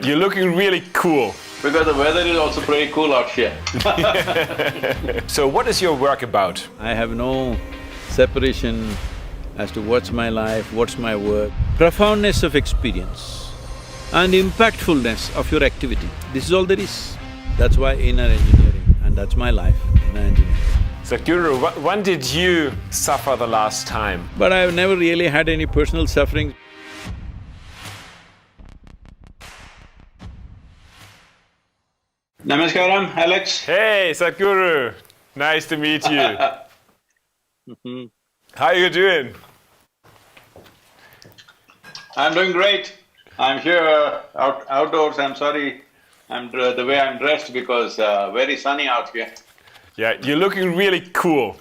You're looking really cool. Because the weather is also pretty cool out here. So what is your work about? I have no separation as to what's my life, what's my work. Profoundness of experience and impactfulness of your activity, this is all there is. That's why inner engineering, and that's my life, inner engineering. Sadhguru, when did you suffer the last time? But I've never really had any personal suffering. Namaskaram, Alex. Hey, Sadhguru, nice to meet you. How are you doing? I'm doing great. I'm here outdoors. I'm sorry the way I'm dressed because very sunny out here. Yeah, you're looking really cool,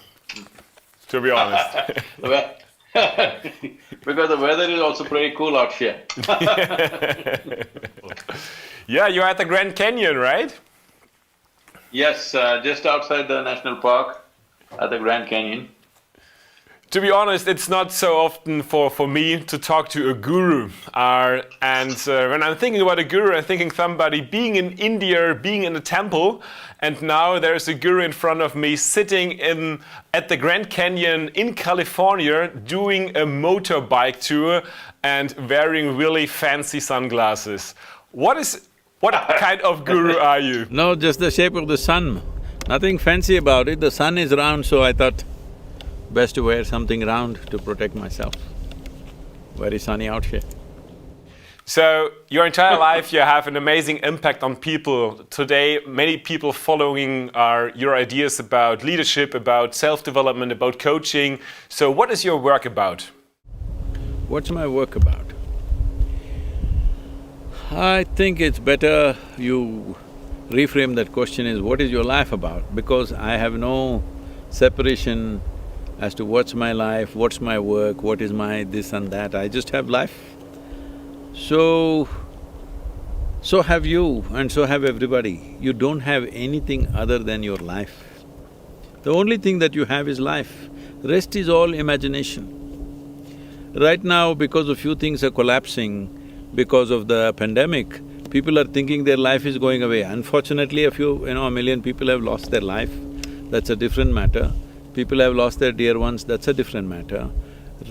to be honest. Well, because the weather is also pretty cool out here. Yeah, you're at the Grand Canyon, right? Yes, just outside the national park at the Grand Canyon. To be honest, it's not so often for me to talk to a guru. When I'm thinking about a guru, I'm thinking somebody being in India, being in a temple, and now there's a guru in front of me sitting at the Grand Canyon in California doing a motorbike tour and wearing really fancy sunglasses. What kind of guru are you? No, just the shape of the sun. Nothing fancy about it. The sun is round, so I thought best to wear something round to protect myself. Very sunny out here. So, your entire life you have an amazing impact on people. Today, many people following your ideas about leadership, about self-development, about coaching. So, what is your work about? What's my work about? I think it's better you reframe that question as what is your life about? Because I have no separation as to what's my life, what's my work, what is my this and that, I just have life. So have you and so have everybody. You don't have anything other than your life. The only thing that you have is life, rest is all imagination. Right now, because a few things are collapsing, because of the pandemic, people are thinking their life is going away. Unfortunately, a million people have lost their life, that's a different matter. People have lost their dear ones, that's a different matter.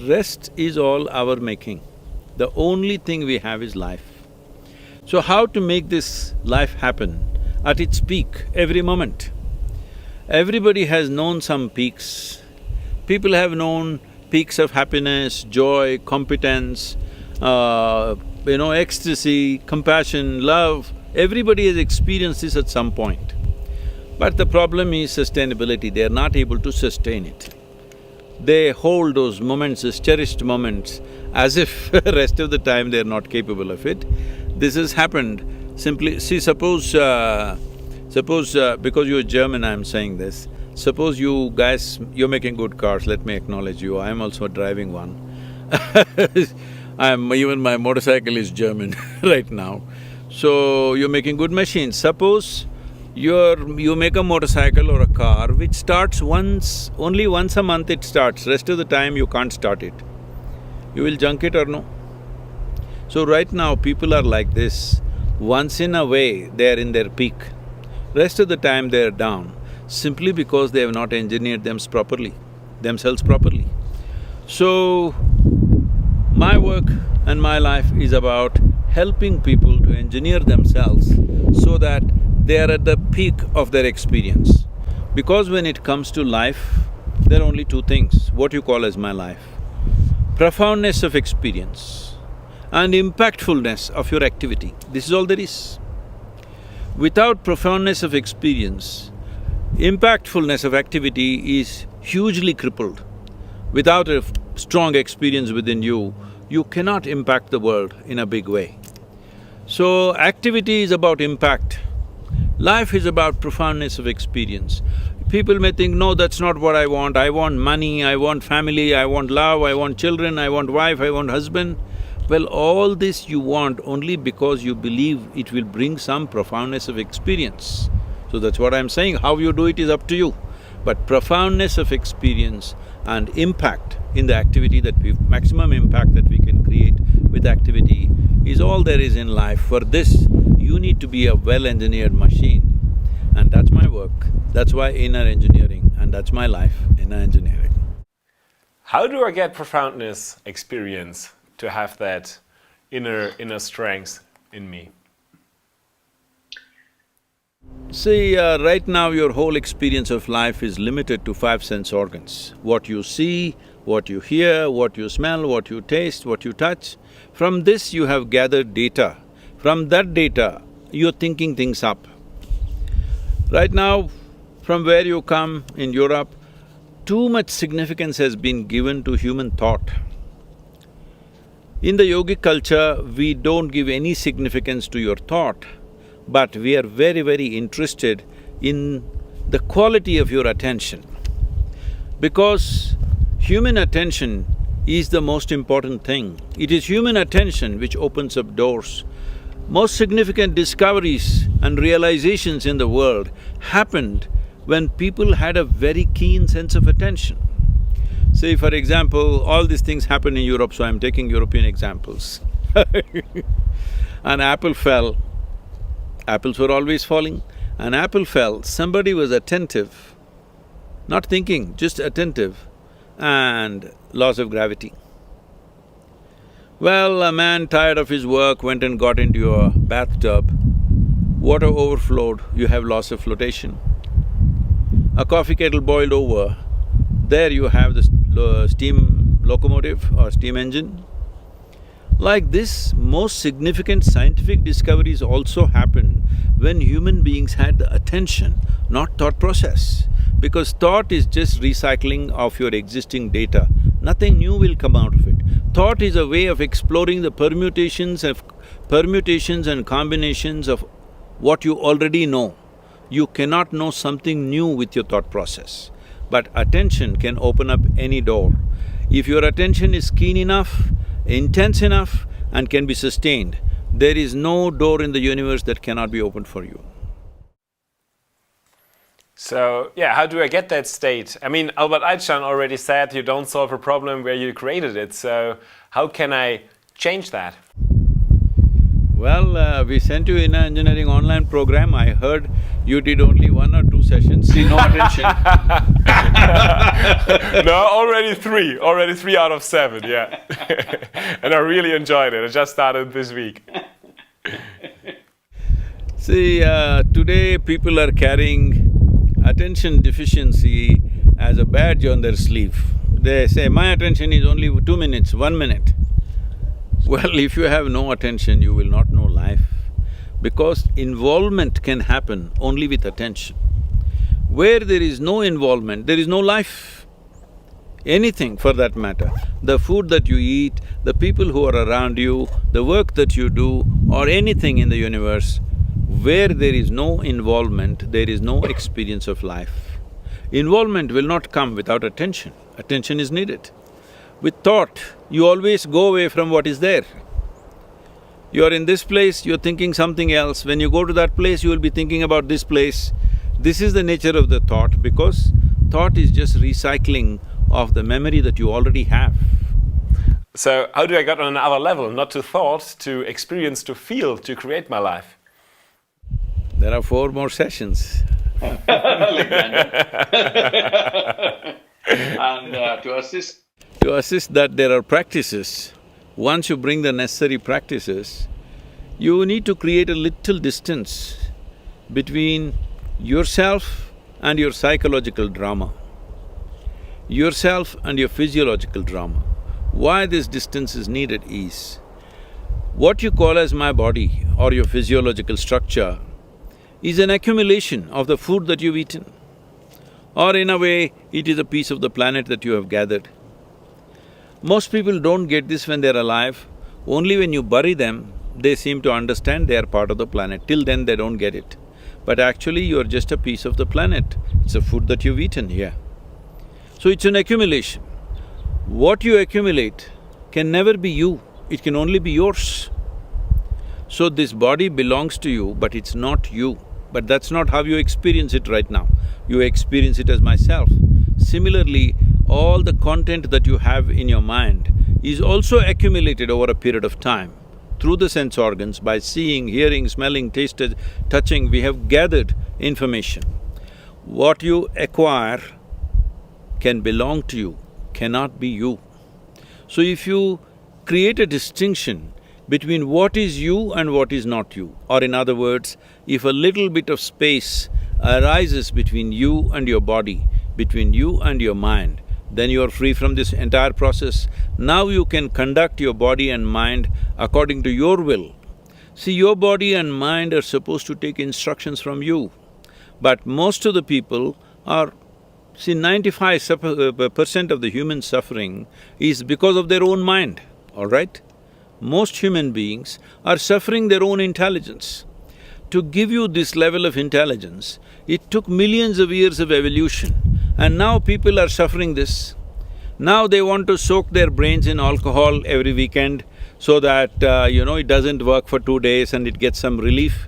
Rest is all our making. The only thing we have is life. So how to make this life happen at its peak, every moment? Everybody has known some peaks. People have known peaks of happiness, joy, competence, ecstasy, compassion, love. Everybody has experienced this at some point. But the problem is sustainability, they are not able to sustain it. They hold those moments as cherished moments as if rest of the time they are not capable of it. This has happened simply… See, suppose because you're German I'm saying this, suppose you guys… you're making good cars, let me acknowledge you, I'm also driving one. Even my motorcycle is German right now. So, you're making good machines. Suppose you make a motorcycle or a car which starts only once a month it starts, rest of the time you can't start it. You will junk it or no? So right now people are like this, once in a way they are in their peak, rest of the time they are down, simply because they have not engineered themselves properly. So, my work and my life is about helping people to engineer themselves so that they are at the peak of their experience. Because when it comes to life, there are only two things, what you call as my life. Profoundness of experience and impactfulness of your activity, this is all there is. Without profoundness of experience, impactfulness of activity is hugely crippled. Without a strong experience within you, you cannot impact the world in a big way. So, activity is about impact. Life is about profoundness of experience. People may think, no, that's not what I want money, I want family, I want love, I want children, I want wife, I want husband. Well, all this you want only because you believe it will bring some profoundness of experience. So that's what I'm saying, how you do it is up to you. But profoundness of experience and impact in the activity that maximum impact that we can create with activity is all there is in life. For this, you need to be a well-engineered machine, and that's my work. That's why inner engineering, and that's my life, inner engineering. How do I get profoundness experience to have that inner strength in me? See, right now your whole experience of life is limited to 5 sense organs. What you see, what you hear, what you smell, what you taste, what you touch. From this you have gathered data. From that data, you're thinking things up. Right now, from where you come in Europe, too much significance has been given to human thought. In the yogic culture, we don't give any significance to your thought, but we are very, very interested in the quality of your attention. Because human attention is the most important thing. It is human attention which opens up doors. Most significant discoveries and realizations in the world happened when people had a very keen sense of attention. Say, for example, all these things happen in Europe, so I'm taking European examples. An apple fell. Apples were always falling. An apple fell, somebody was attentive, not thinking, just attentive, and laws of gravity. Well, a man tired of his work went and got into a bathtub, water overflowed, you have loss of flotation. A coffee kettle boiled over, there you have the steam locomotive or steam engine. Like this, most significant scientific discoveries also happened when human beings had the attention, not thought process. Because thought is just recycling of your existing data, nothing new will come out of it. Thought is a way of exploring the permutations and combinations of what you already know. You cannot know something new with your thought process, but attention can open up any door. If your attention is keen enough, intense enough and can be sustained, there is no door in the universe that cannot be opened for you. So, yeah, how do I get that state? I mean, Albert Einstein already said you don't solve a problem where you created it, so how can I change that? Well, we sent you in an engineering online program. I heard you did only 1 or 2 sessions. See, no attention. No, already three out of 7, yeah. And I really enjoyed it. I just started this week. See, today people are carrying attention deficiency as a badge on their sleeve. They say, my attention is only 2 minutes, 1 minute. Well, if you have no attention, you will not know life, because involvement can happen only with attention. Where there is no involvement, there is no life. Anything for that matter, the food that you eat, the people who are around you, the work that you do, or anything in the universe, where there is no involvement, there is no experience of life. Involvement will not come without attention. Attention is needed. With thought, you always go away from what is there. You're in this place, you're thinking something else. When you go to that place, you will be thinking about this place. This is the nature of the thought, because thought is just recycling of the memory that you already have. So how do I get on another level, not to thought, to experience, to feel, to create my life? There are 4 more sessions. Alexander. And to assist… To assist that, there are practices. Once you bring the necessary practices, you need to create a little distance between yourself and your psychological drama, yourself and your physiological drama. Why this distance is needed is, what you call as my body or your physiological structure is an accumulation of the food that you've eaten, or in a way, it is a piece of the planet that you have gathered. Most people don't get this when they're alive. Only when you bury them, they seem to understand they are part of the planet. Till then, they don't get it. But actually, you're just a piece of the planet. It's a food that you've eaten here. So it's an accumulation. What you accumulate can never be you, it can only be yours. So this body belongs to you, but it's not you. But that's not how you experience it right now. You experience it as myself. Similarly, all the content that you have in your mind is also accumulated over a period of time. Through the sense organs, by seeing, hearing, smelling, tasting, touching, we have gathered information. What you acquire can belong to you, cannot be you. So if you create a distinction between what is you and what is not you, or in other words, if a little bit of space arises between you and your body, between you and your mind, then you are free from this entire process. Now you can conduct your body and mind according to your will. See, your body and mind are supposed to take instructions from you, but most of the people are… See, 95% of the human suffering is because of their own mind, all right? Most human beings are suffering their own intelligence. To give you this level of intelligence, it took millions of years of evolution, and now people are suffering this. Now they want to soak their brains in alcohol every weekend so that, it doesn't work for 2 days and it gets some relief.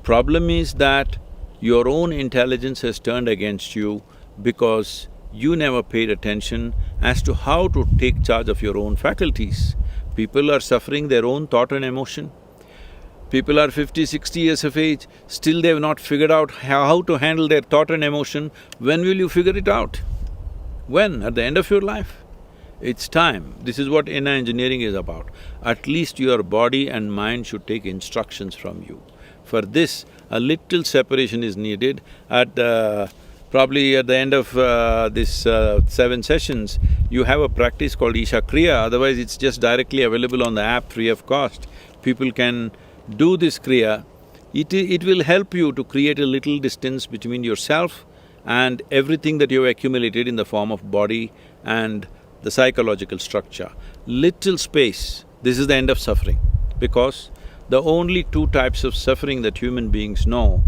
Problem is that your own intelligence has turned against you because you never paid attention as to how to take charge of your own faculties. People are suffering their own thought and emotion. People are 50, 60 years of age, still they have not figured out how to handle their thought and emotion. When will you figure it out? When? At the end of your life? It's time. This is what inner engineering is about. At least your body and mind should take instructions from you. For this, a little separation is needed. Probably at the end of this 7 sessions, you have a practice called Isha Kriya, otherwise it's just directly available on the app free of cost. People can do this Kriya. It will help you to create a little distance between yourself and everything that you've accumulated in the form of body and the psychological structure. Little space, this is the end of suffering, because the only 2 types of suffering that human beings know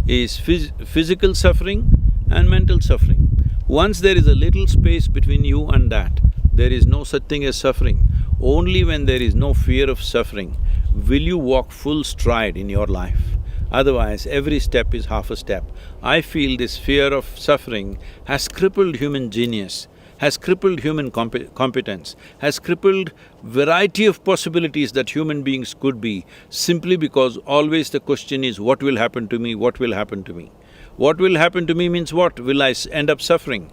is physical suffering and mental suffering. Once there is a little space between you and that, there is no such thing as suffering. Only when there is no fear of suffering will you walk full stride in your life. Otherwise, every step is half a step. I feel this fear of suffering has crippled human genius, has crippled human competence, has crippled variety of possibilities that human beings could be, simply because always the question is, what will happen to me, what will happen to me? What will happen to me means what? Will I end up suffering?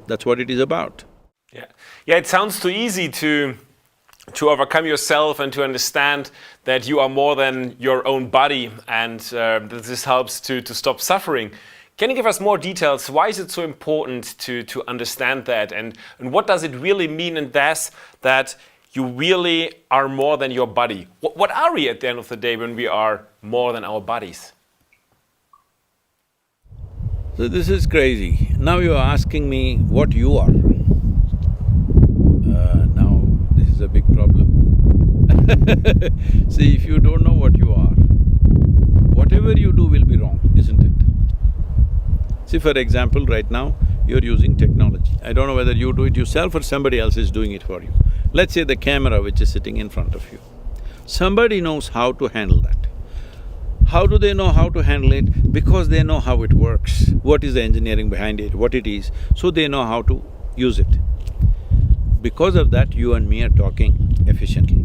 That's what it is about. Yeah, it sounds too easy to overcome yourself and to understand that you are more than your own body, and that this helps to stop suffering. Can you give us more details? Why is it so important to understand that, and what does it really mean in this, that you really are more than your body? What are we at the end of the day when we are more than our bodies? So this is crazy. Now you are asking me what you are. Now this is a big problem. See, if you don't know what you are, whatever you do will be wrong, isn't it? See, for example, right now, you're using technology. I don't know whether you do it yourself or somebody else is doing it for you. Let's say the camera which is sitting in front of you. Somebody knows how to handle that. How do they know how to handle it? Because they know how it works, what is the engineering behind it, what it is, so they know how to use it. Because of that, you and me are talking efficiently.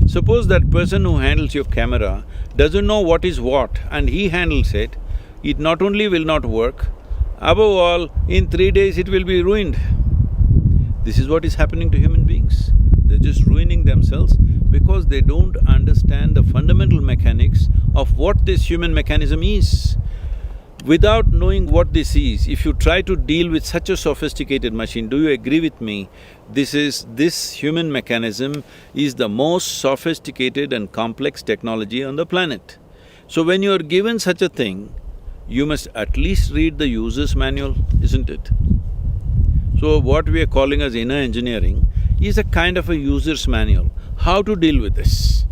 Suppose that person who handles your camera doesn't know what is what and he handles it, it not only will not work, above all, in 3 days it will be ruined. This is what is happening to human beings. They're just ruining themselves because they don't understand the fundamental mechanics of what this human mechanism is. Without knowing what this is, if you try to deal with such a sophisticated machine, do you agree with me? This human mechanism is the most sophisticated and complex technology on the planet. So when you are given such a thing, you must at least read the user's manual, isn't it? So what we are calling as inner engineering is a kind of a user's manual, how to deal with this.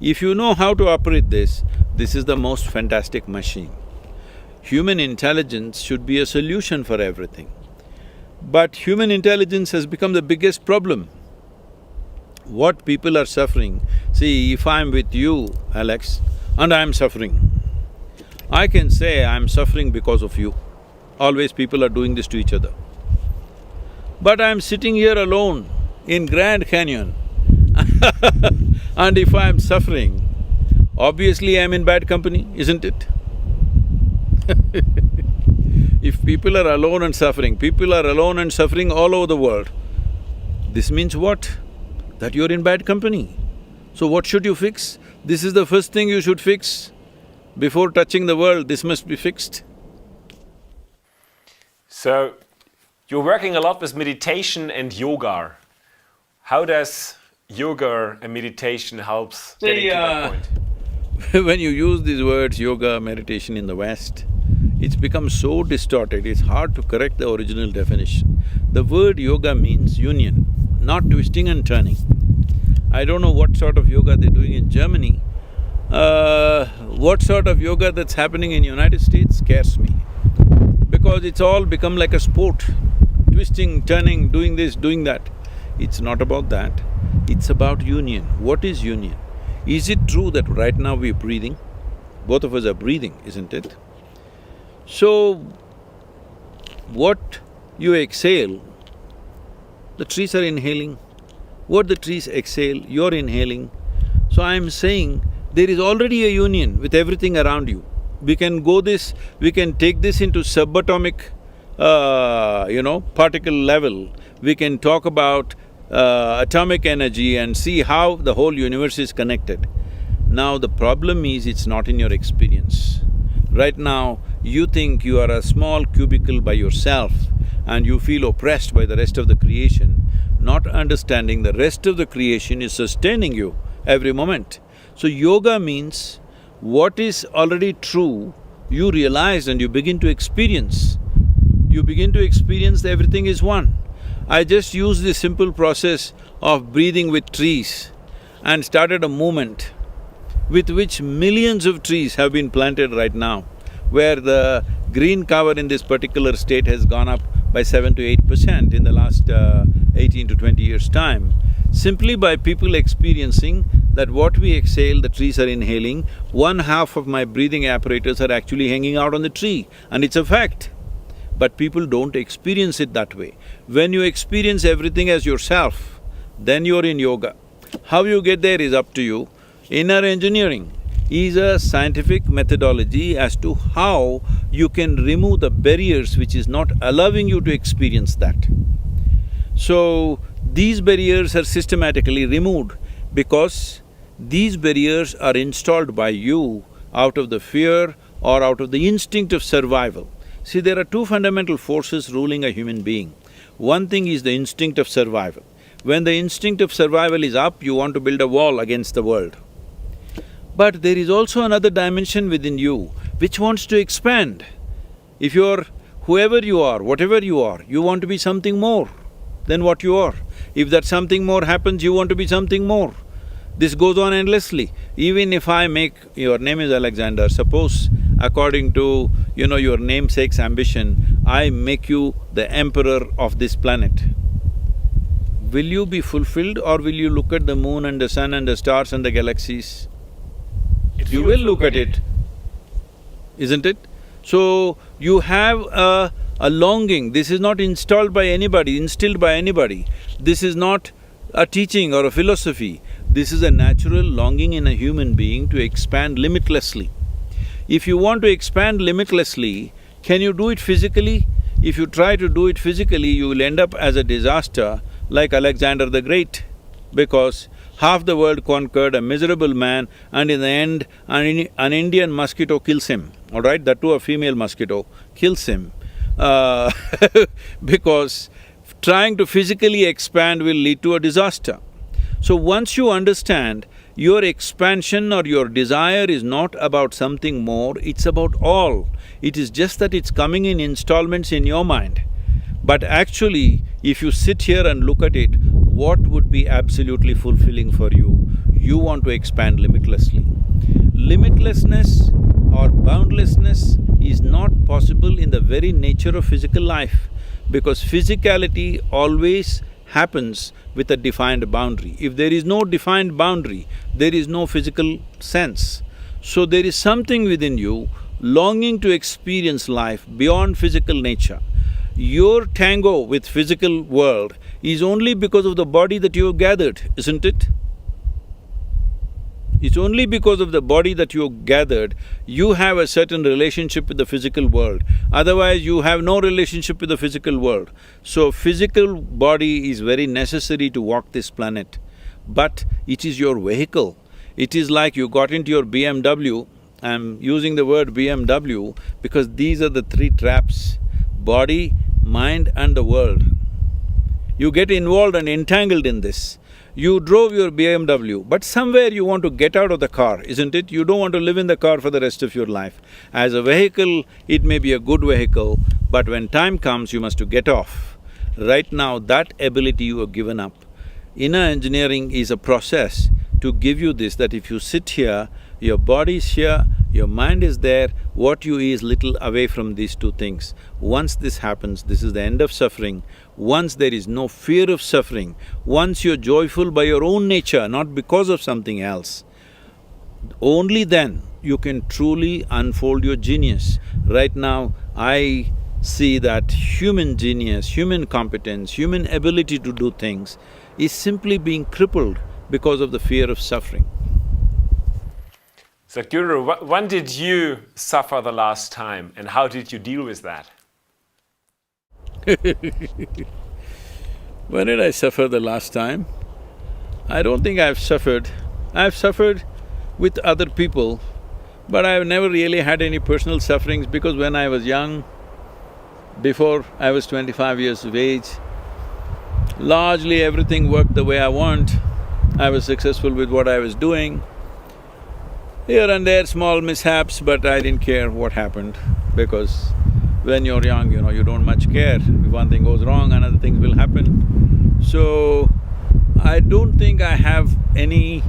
If you know how to operate this is the most fantastic machine. Human intelligence should be a solution for everything. But human intelligence has become the biggest problem. What people are suffering, see, if I'm with you, Alex, and I'm suffering, I can say I'm suffering because of you. Always people are doing this to each other. But I'm sitting here alone in Grand Canyon and if I'm suffering, obviously I'm in bad company, isn't it? If people are alone and suffering, people are alone and suffering all over the world, this means what? That you're in bad company. So what should you fix? This is the first thing you should fix. Before touching the world, this must be fixed. So, you're working a lot with meditation and yoga. How does yoga and meditation helps getting to that point? When you use these words, yoga, meditation in the West, it's become so distorted, it's hard to correct the original definition. The word yoga means union, not twisting and turning. I don't know what sort of yoga they're doing in Germany. What sort of yoga that's happening in United States scares me. Because it's all become like a sport, twisting, turning, doing this, doing that. It's not about that, it's about union. What is union? Is it true that right now we're breathing? Both of us are breathing, isn't it? So, what you exhale, the trees are inhaling. What the trees exhale, you're inhaling. So I'm saying there is already a union with everything around you. We can take this into subatomic, particle level. We can talk about atomic energy and see how the whole universe is connected. Now the problem is it's not in your experience. Right now, you think you are a small cubicle by yourself and you feel oppressed by the rest of the creation, not understanding the rest of the creation is sustaining you every moment. So yoga means what is already true, you realize and you begin to experience. You begin to experience that everything is one. I just used this simple process of breathing with trees and started a movement with which millions of trees have been planted right now, where the green cover in this particular state has gone up by 7 to 8% in the last 18 to 20 years' time, simply by people experiencing that what we exhale, the trees are inhaling, 1/2 of my breathing apparatus are actually hanging out on the tree, and it's a fact. But people don't experience it that way. When you experience everything as yourself, then you're in yoga. How you get there is up to you. Inner engineering is a scientific methodology as to how you can remove the barriers which is not allowing you to experience that. So, these barriers are systematically removed because these barriers are installed by you out of the fear or out of the instinct of survival. See, there are two fundamental forces ruling a human being. One thing is the instinct of survival. When the instinct of survival is up, you want to build a wall against the world. But there is also another dimension within you which wants to expand. If you're whoever you are, whatever you are, you want to be something more than what you are. If that something more happens, you want to be something more. This goes on endlessly. Even if I make… your name is Alexander, suppose according to, your namesake's ambition, I make you the emperor of this planet. Will you be fulfilled or will you look at the moon and the sun and the stars and the galaxies? You will look at it, isn't it? So, you have a longing. This is not installed by anybody, instilled by anybody. This is not a teaching or a philosophy. This is a natural longing in a human being to expand limitlessly. If you want to expand limitlessly, can you do it physically? If you try to do it physically, you will end up as a disaster like Alexander the Great, because half the world conquered, a miserable man, and in the end, an Indian mosquito kills him, all right? That too a female mosquito kills him because trying to physically expand will lead to a disaster. So once you understand your expansion or your desire is not about something more, it's about all. It is just that it's coming in installments in your mind. But actually, if you sit here and look at it, what would be absolutely fulfilling for you? You want to expand limitlessly. Limitlessness or boundlessness is not possible in the very nature of physical life, because physicality always happens with a defined boundary. If there is no defined boundary, there is no physical sense. So there is something within you longing to experience life beyond physical nature. Your tango with physical world is only because of the body that you have gathered, isn't it? It's only because of the body that you have gathered, you have a certain relationship with the physical world. Otherwise, you have no relationship with the physical world. So, physical body is very necessary to walk this planet, but it is your vehicle. It is like you got into your BMW. I'm using the word BMW because these are the three traps: body, mind and the world. You get involved and entangled in this. You drove your BMW, but somewhere you want to get out of the car, isn't it? You don't want to live in the car for the rest of your life. As a vehicle, it may be a good vehicle, but when time comes, you must to get off. Right now, that ability you have given up. Inner engineering is a process to give you this, that if you sit here, your body is here, your mind is there, what you is little away from these two things. Once this happens, this is the end of suffering. Once there is no fear of suffering, once you're joyful by your own nature, not because of something else, only then you can truly unfold your genius. Right now, I see that human genius, human competence, human ability to do things is simply being crippled because of the fear of suffering. Sadhguru, when did you suffer the last time and how did you deal with that? When did I suffer the last time? I don't think I've suffered. I've suffered with other people, but I've never really had any personal sufferings because when I was young, before I was 25 years of age, largely everything worked the way I want. I was successful with what I was doing. Here and there small mishaps, but I didn't care what happened because when you're young, you don't much care. If one thing goes wrong, another thing will happen. So, I don't think I have any…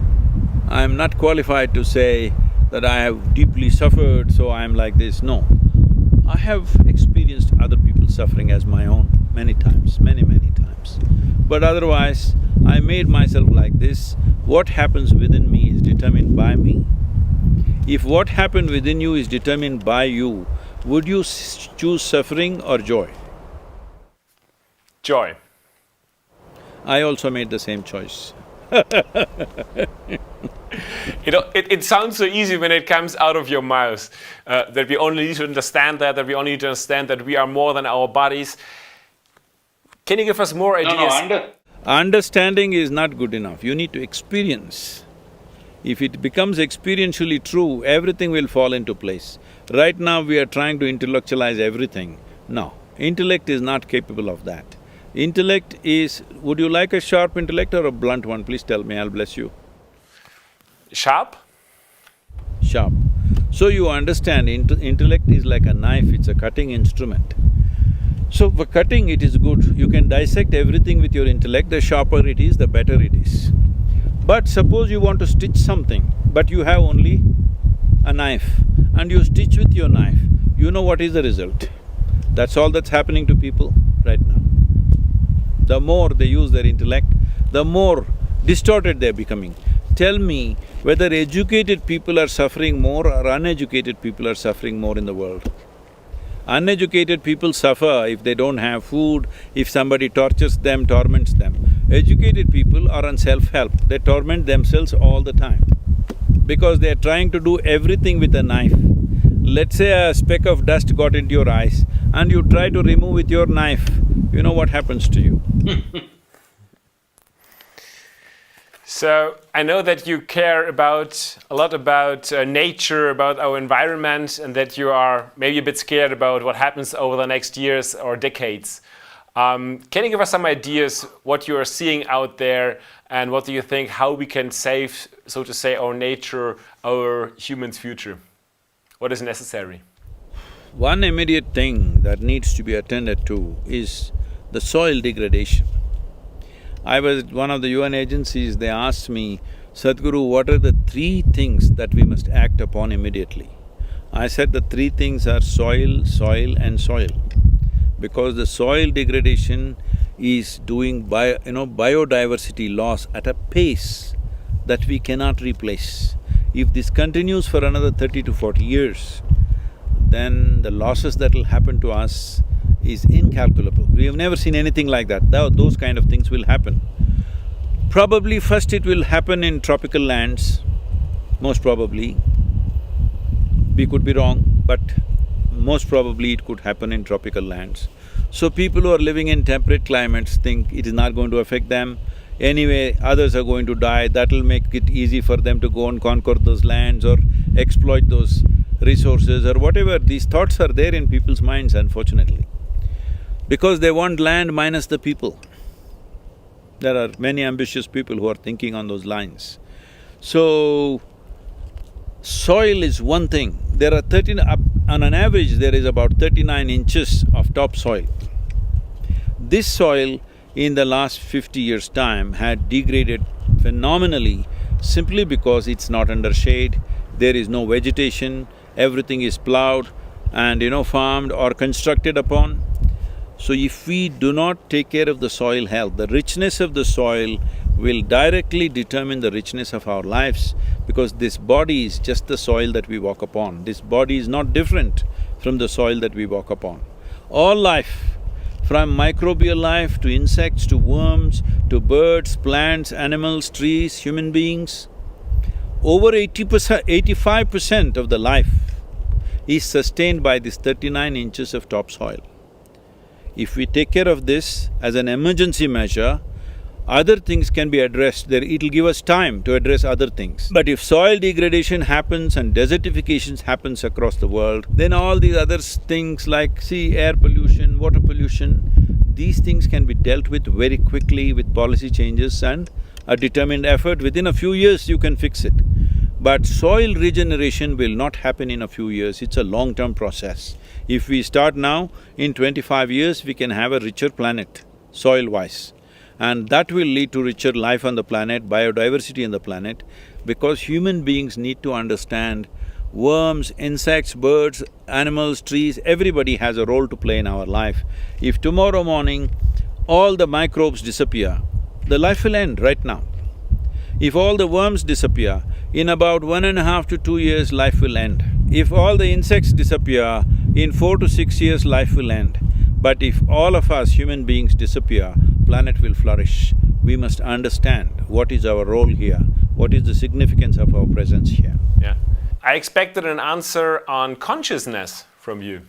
I'm not qualified to say that I have deeply suffered, so I'm like this, no. I have experienced other people's suffering as my own many times, many times. But otherwise, I made myself like this. What happens within me is determined by me. If what happened within you is determined by you, would you choose suffering or joy? Joy. I also made the same choice. It sounds so easy when it comes out of your mouth, that we only need to understand that we only need to understand that we are more than our bodies. Can you give us more ideas? Understanding is not good enough, you need to experience. If it becomes experientially true, everything will fall into place. Right now we are trying to intellectualize everything. No, intellect is not capable of that. Intellect is… would you like a sharp intellect or a blunt one? Please tell me, I'll bless you. Sharp? Sharp. So you understand, intellect is like a knife, it's a cutting instrument. So for cutting it is good, you can dissect everything with your intellect, the sharper it is, the better it is. But suppose you want to stitch something, but you have only a knife and you stitch with your knife, you know what is the result. That's all that's happening to people right now. The more they use their intellect, the more distorted they're becoming. Tell me whether educated people are suffering more or uneducated people are suffering more in the world. Uneducated people suffer if they don't have food, if somebody tortures them, torments them. Educated people are on self-help, they torment themselves all the time because they're trying to do everything with a knife. Let's say a speck of dust got into your eyes and you try to remove with your knife, you know what happens to you. So, I know that you care a lot about nature, about our environment, and that you are maybe a bit scared about what happens over the next years or decades. Can you give us some ideas what you are seeing out there and what do you think, how we can save, so to say, our nature, our human's future? What is necessary? One immediate thing that needs to be attended to is the soil degradation. I was at one of the UN agencies, they asked me, Sadhguru, what are the three things that we must act upon immediately? I said the three things are soil, soil and soil. Because the soil degradation is doing biodiversity loss at a pace that we cannot replace. If this continues for another 30 to 40 years, then the losses that will happen to us is incalculable. We have never seen anything like that. Those kind of things will happen. Probably first it will happen in tropical lands, most probably. We could be wrong, but most probably it could happen in tropical lands. So people who are living in temperate climates think it is not going to affect them. Anyway, others are going to die, that'll make it easy for them to go and conquer those lands or exploit those resources or whatever. These thoughts are there in people's minds, unfortunately, because they want land minus the people. There are many ambitious people who are thinking on those lines. So, soil is one thing. There are on an average, there is about 39 inches of topsoil. This soil in the last 50 years' time had degraded phenomenally simply because it's not under shade, there is no vegetation, everything is plowed and farmed or constructed upon. So if we do not take care of the soil health, the richness of the soil will directly determine the richness of our lives, because this body is just the soil that we walk upon. This body is not different from the soil that we walk upon. All life, from microbial life to insects to worms to birds, plants, animals, trees, human beings, over 85% of the life is sustained by this 39 inches of topsoil. If we take care of this as an emergency measure, other things can be addressed, it'll give us time to address other things. But if soil degradation happens and desertification happens across the world, then all these other things like, air pollution, water pollution, these things can be dealt with very quickly with policy changes and a determined effort. Within a few years you can fix it. But soil regeneration will not happen in a few years, it's a long-term process. If we start now, in 25 years we can have a richer planet, soil-wise. And that will lead to richer life on the planet, biodiversity on the planet, because human beings need to understand worms, insects, birds, animals, trees, everybody has a role to play in our life. If tomorrow morning all the microbes disappear, the life will end right now. If all the worms disappear, in about 1.5 to 2 years, life will end. If all the insects disappear, in 4 to 6 years, life will end. But if all of us human beings disappear, planet will flourish. We must understand what is our role here, what is the significance of our presence here. Yeah. I expected an answer on consciousness from you.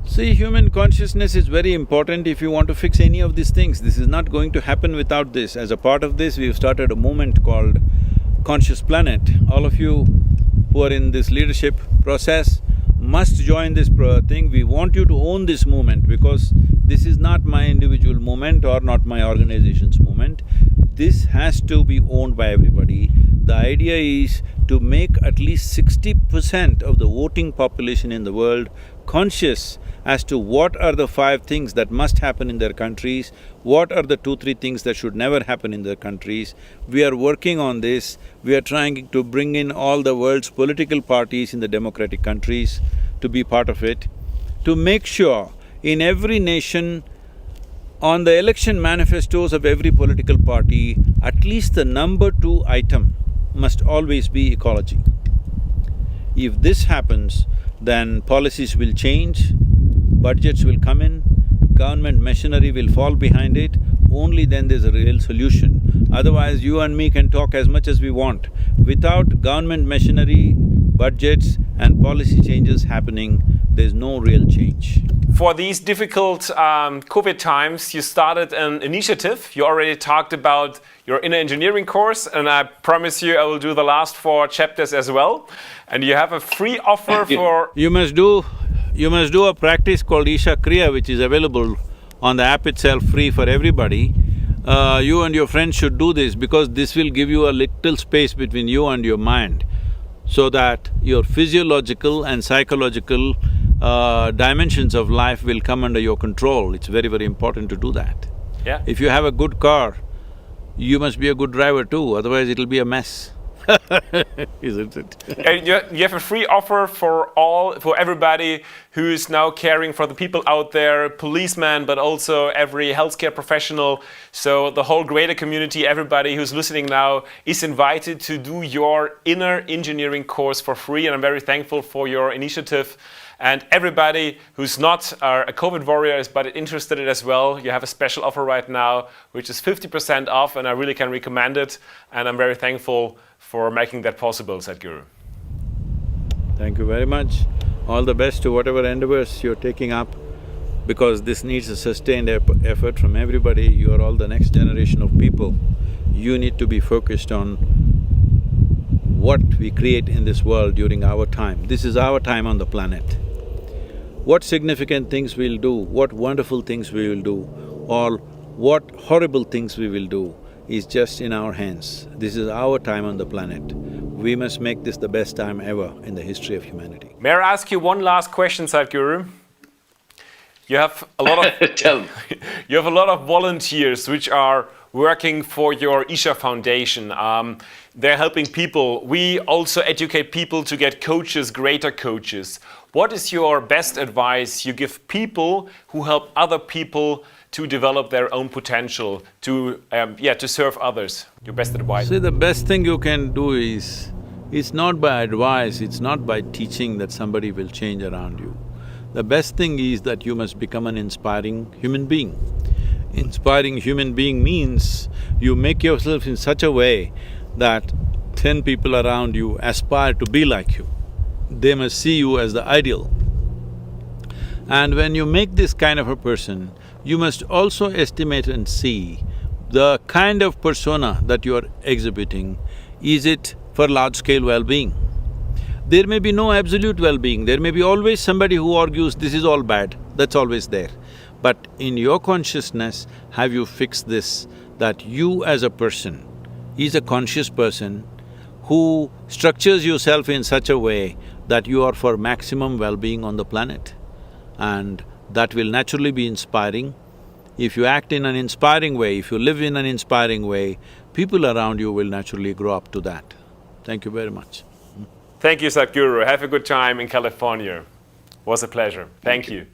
See, human consciousness is very important if you want to fix any of these things. This is not going to happen without this. As a part of this, we've started a movement called Conscious Planet. All of you who are in this leadership process must join this thing. We want you to own this movement, because this is not my individual movement or not my organization's movement. This has to be owned by everybody. The idea is to make at least 60% of the voting population in the world conscious as to what are the 5 things that must happen in their countries, what are the 2-3 things that should never happen in their countries. We are working on this. We are trying to bring in all the world's political parties in the democratic countries to be part of it, to make sure in every nation, on the election manifestos of every political party, at least the number 2 item must always be ecology. If this happens, then policies will change, budgets will come in, government machinery will fall behind it, only then there's a real solution. Otherwise, you and me can talk as much as we want. Without government machinery, budgets and policy changes happening, there's no real change. For these difficult COVID times, you started an initiative. You already talked about your inner engineering course, and I promise you I will do the last 4 chapters as well. And you have a free offer for… You must do a practice called Isha Kriya, which is available on the app itself, free for everybody. You and your friends should do this, because this will give you a little space between you and your mind, so that your physiological and psychological dimensions of life will come under your control. It's very, very important to do that. Yeah. If you have a good car, you must be a good driver too, otherwise it'll be a mess Isn't it? And you have a free offer for everybody who is now caring for the people out there, policemen, but also every healthcare professional. So the whole greater community, everybody who's listening now is invited to do your inner engineering course for free. And I'm very thankful for your initiative. And everybody who's not a COVID warrior but interested in it as well, you have a special offer right now, which is 50% off, and I really can recommend it. And I'm very thankful for making that possible, Sadhguru. Thank you very much. All the best to whatever endeavors you're taking up, because this needs a sustained effort from everybody. You are all the next generation of people. You need to be focused on what we create in this world during our time. This is our time on the planet. What significant things we'll do, what wonderful things we will do, or what horrible things we will do is just in our hands. This is our time on the planet. We must make this the best time ever in the history of humanity. May I ask you one last question, Sadhguru? You have a lot of… Tell me. You have a lot of volunteers which are working for your Isha Foundation. They're helping people. We also educate people to get coaches, greater coaches. What is your best advice you give people who help other people to develop their own potential, to serve others? Your best advice? See, the best thing you can do is, it's not by advice, it's not by teaching that somebody will change around you. The best thing is that you must become an inspiring human being. Inspiring human being means you make yourself in such a way that 10 people around you aspire to be like you. They must see you as the ideal. And when you make this kind of a person, you must also estimate and see the kind of persona that you are exhibiting. Is it for large-scale well-being? There may be no absolute well-being, there may be always somebody who argues this is all bad, that's always there. But in your consciousness, have you fixed this, that you as a person is a conscious person who structures yourself in such a way that you are for maximum well-being on the planet? And that will naturally be inspiring. If you act in an inspiring way, if you live in an inspiring way, people around you will naturally grow up to that. Thank you very much. Thank you, Sadhguru. Have a good time in California. Was a pleasure. Thank you.